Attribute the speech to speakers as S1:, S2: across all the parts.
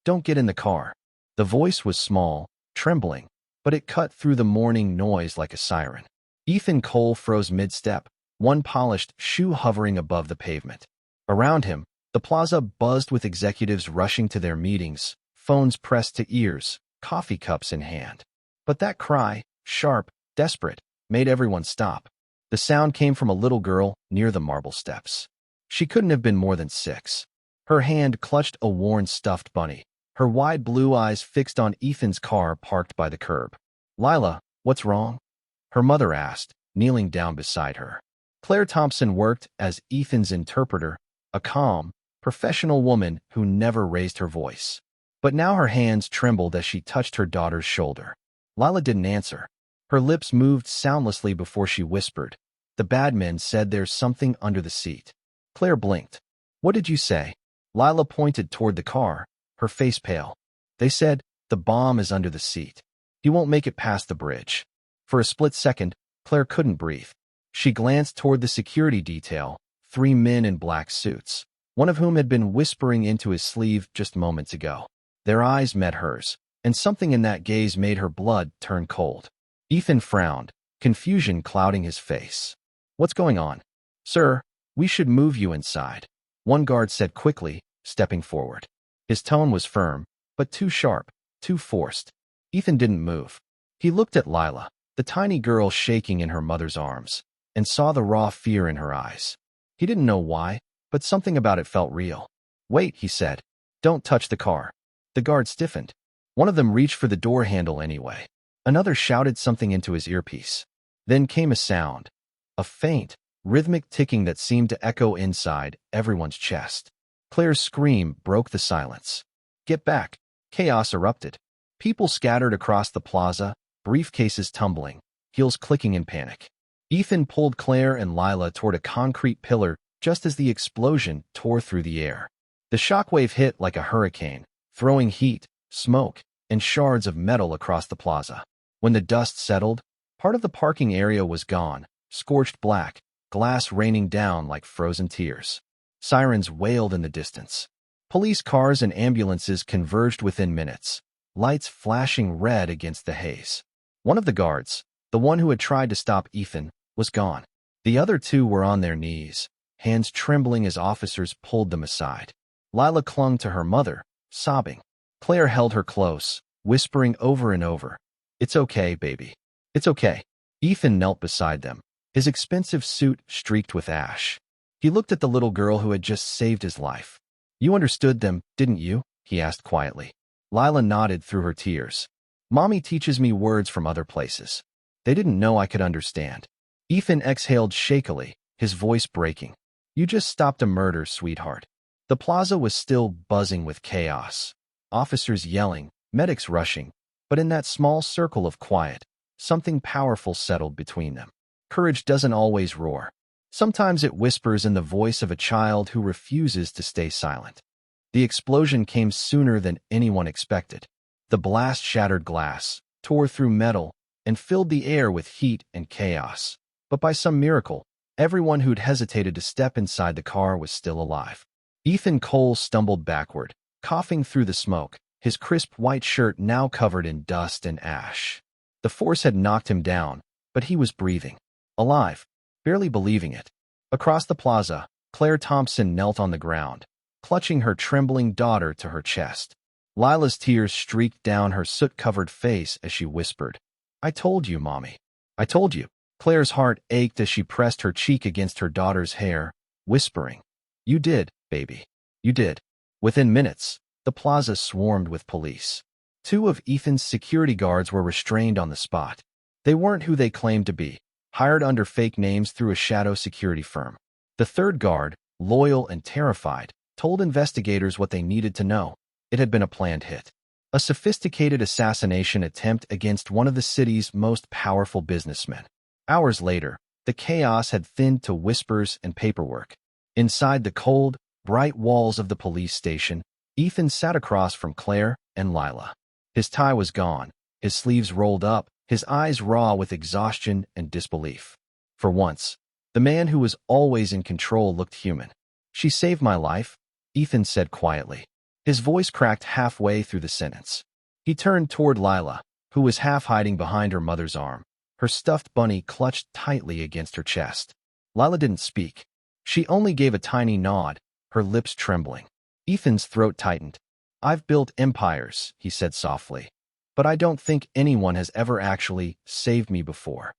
S1: Don't get in the car. The voice was small, trembling, but it cut through the morning noise like a siren. Ethan Cole froze mid-step, one polished shoe hovering above the pavement. Around him, the plaza buzzed with executives rushing to their meetings, phones pressed to ears, coffee cups in hand. But that cry, sharp, desperate, made everyone stop. The sound came from a little girl near the marble steps. She couldn't have been more than 6. Her hand clutched a worn stuffed bunny, her wide blue eyes fixed on Ethan's car parked by the curb. "Lila, what's wrong?" her mother asked, kneeling down beside her. Claire Thompson worked as Ethan's interpreter, a calm, professional woman who never raised her voice. But now her hands trembled as she touched her daughter's shoulder. Lila didn't answer. Her lips moved soundlessly before she whispered, "The bad men said there's something under the seat." Claire blinked. "What did you say?" Lila pointed toward the car, her face pale. "They said, the bomb is under the seat. He won't make it past the bridge." For a split second, Claire couldn't breathe. She glanced toward the security detail, 3 men in black suits, one of whom had been whispering into his sleeve just moments ago. Their eyes met hers, and something in that gaze made her blood turn cold. Ethan frowned, confusion clouding his face. "What's going on?" "Sir, we should move you inside," one guard said quickly, stepping forward. His tone was firm, but too sharp, too forced. Ethan didn't move. He looked at Lila, the tiny girl shaking in her mother's arms, and saw the raw fear in her eyes. He didn't know why, but something about it felt real. "Wait," he said. "Don't touch the car." The guard stiffened. One of them reached for the door handle anyway. Another shouted something into his earpiece. Then came a sound, a faint, rhythmic ticking that seemed to echo inside everyone's chest. Claire's scream broke the silence. "Get back!" Chaos erupted. People scattered across the plaza, briefcases tumbling, heels clicking in panic. Ethan pulled Claire and Lila toward a concrete pillar just as the explosion tore through the air. The shockwave hit like a hurricane, throwing heat, smoke, and shards of metal across the plaza. When the dust settled, part of the parking area was gone, scorched black, glass raining down like frozen tears. Sirens wailed in the distance. Police cars and ambulances converged within minutes, lights flashing red against the haze. One of the guards, the one who had tried to stop Ethan, was gone. The other 2 were on their knees, hands trembling as officers pulled them aside. Lila clung to her mother, sobbing. Claire held her close, whispering over and over, "It's okay, baby. It's okay." Ethan knelt beside them, his expensive suit streaked with ash. He looked at the little girl who had just saved his life. "You understood them, didn't you?" he asked quietly. Lila nodded through her tears. "Mommy teaches me words from other places. They didn't know I could understand." Ethan exhaled shakily, his voice breaking. "You just stopped a murder, sweetheart." The plaza was still buzzing with chaos. Officers yelling, medics rushing, but in that small circle of quiet, something powerful settled between them. Courage doesn't always roar. Sometimes it whispers in the voice of a child who refuses to stay silent. The explosion came sooner than anyone expected. The blast shattered glass, tore through metal, and filled the air with heat and chaos. But by some miracle, everyone who'd hesitated to step inside the car was still alive. Ethan Cole stumbled backward, coughing through the smoke, his crisp white shirt now covered in dust and ash. The force had knocked him down, but he was breathing. Alive, barely believing it. Across the plaza, Claire Thompson knelt on the ground, clutching her trembling daughter to her chest. Lila's tears streaked down her soot-covered face as she whispered, "I told you, Mommy. I told you." Claire's heart ached as she pressed her cheek against her daughter's hair, whispering, "You did, baby. You did." Within minutes, the plaza swarmed with police. 2 of Ethan's security guards were restrained on the spot. They weren't who they claimed to be, hired under fake names through a shadow security firm. The 3rd guard, loyal and terrified, told investigators what they needed to know. It had been a planned hit. A sophisticated assassination attempt against one of the city's most powerful businessmen. Hours later, the chaos had thinned to whispers and paperwork. Inside the cold, bright walls of the police station, Ethan sat across from Claire and Lila. His tie was gone, his sleeves rolled up, his eyes raw with exhaustion and disbelief. For once, the man who was always in control looked human. "She saved my life," Ethan said quietly. His voice cracked halfway through the sentence. He turned toward Lila, who was half hiding behind her mother's arm, her stuffed bunny clutched tightly against her chest. Lila didn't speak. She only gave a tiny nod, her lips trembling. Ethan's throat tightened. "I've built empires," he said softly. "But I don't think anyone has ever actually saved me before."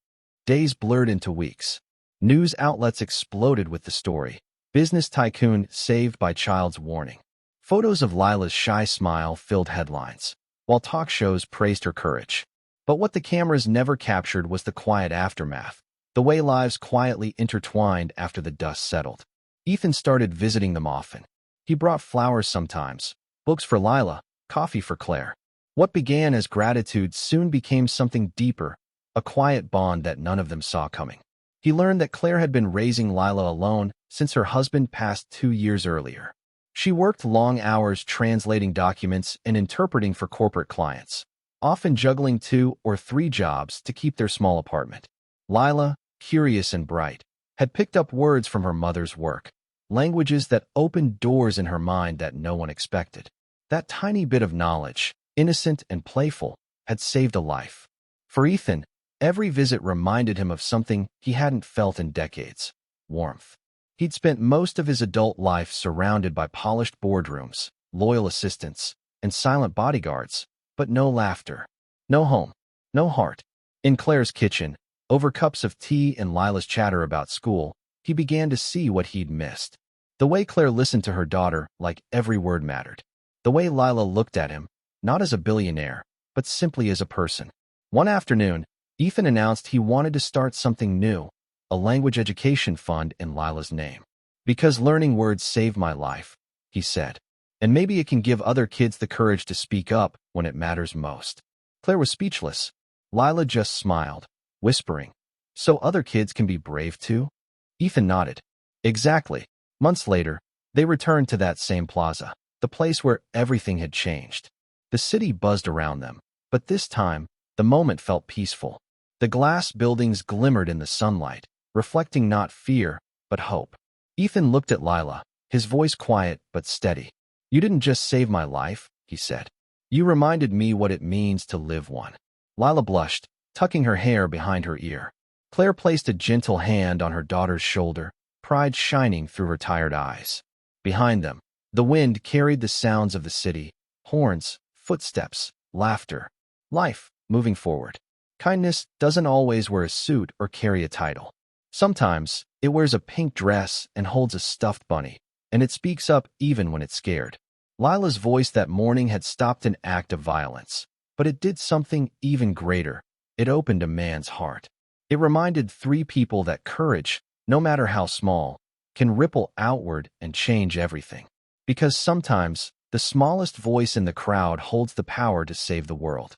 S1: Days blurred into weeks. News outlets exploded with the story. Business tycoon saved by child's warning. Photos of Lila's shy smile filled headlines, while talk shows praised her courage. But what the cameras never captured was the quiet aftermath, the way lives quietly intertwined after the dust settled. Ethan started visiting them often. He brought flowers sometimes, books for Lila, coffee for Claire. What began as gratitude soon became something deeper, a quiet bond that none of them saw coming. He learned that Claire had been raising Lila alone since her husband passed 2 years earlier. She worked long hours translating documents and interpreting for corporate clients, often juggling 2 or 3 jobs to keep their small apartment. Lila, curious and bright, had picked up words from her mother's work, languages that opened doors in her mind that no one expected. That tiny bit of knowledge, innocent and playful, had saved a life. For Ethan, every visit reminded him of something he hadn't felt in decades: warmth. He'd spent most of his adult life surrounded by polished boardrooms, loyal assistants, and silent bodyguards, but no laughter, no home, no heart. In Claire's kitchen, over cups of tea and Lila's chatter about school, he began to see what he'd missed. The way Claire listened to her daughter like every word mattered. The way Lila looked at him, not as a billionaire, but simply as a person. One afternoon, Ethan announced he wanted to start something new, a language education fund in Lila's name. "Because learning words saved my life," he said. "And maybe it can give other kids the courage to speak up when it matters most." Claire was speechless. Lila just smiled, whispering, "So other kids can be brave too?" Ethan nodded. "Exactly." Months later, they returned to that same plaza, the place where everything had changed. The city buzzed around them, but this time, the moment felt peaceful. The glass buildings glimmered in the sunlight, reflecting not fear, but hope. Ethan looked at Lila, his voice quiet but steady. "You didn't just save my life," he said. "You reminded me what it means to live one." Lila blushed, tucking her hair behind her ear. Claire placed a gentle hand on her daughter's shoulder, pride shining through her tired eyes. Behind them, the wind carried the sounds of the city: horns, footsteps, laughter, life moving forward. Kindness doesn't always wear a suit or carry a title. Sometimes, it wears a pink dress and holds a stuffed bunny, and it speaks up even when it's scared. Lila's voice that morning had stopped an act of violence, but it did something even greater. It opened a man's heart. It reminded 3 people that courage, no matter how small, can ripple outward and change everything. Because sometimes, the smallest voice in the crowd holds the power to save the world.